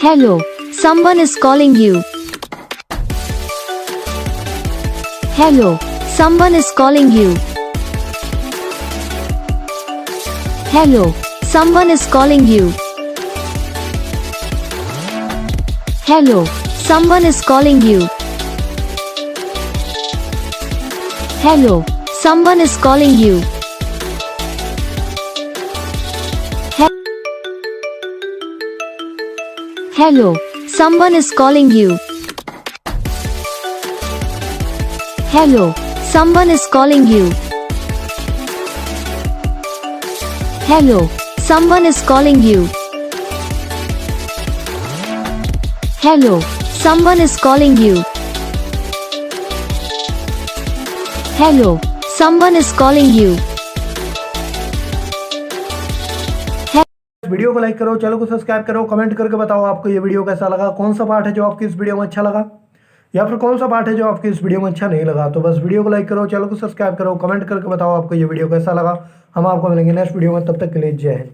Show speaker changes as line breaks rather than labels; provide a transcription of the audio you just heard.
Hello, someone is calling you. Hello, someone is calling you. Hello, someone is calling you. Hello, someone is calling you. Hello, someone is calling you. Hello, someone is calling you. Hello, someone is calling you. Hello, someone is calling you. Hello, someone is calling you. Hello, someone is calling you.
Video को like करो, channel को subscribe करो, comment करके बताओ आपको ये video कैसा लगा, कौन सा पार्ट है जो आपकी इस वीडियो में अच्छा लगा या फिर कौन सा पार्ट है जो आपकी इस वीडियो में अच्छा नहीं लगा। तो बस वीडियो को लाइक करो, चैनल को सब्सक्राइब करो, कमेंट करके बताओ आपको ये वीडियो कैसा लगा। हम आपको मिलेंगे नेक्स्ट वीडियो में, तब तक के लिए जय हिंद।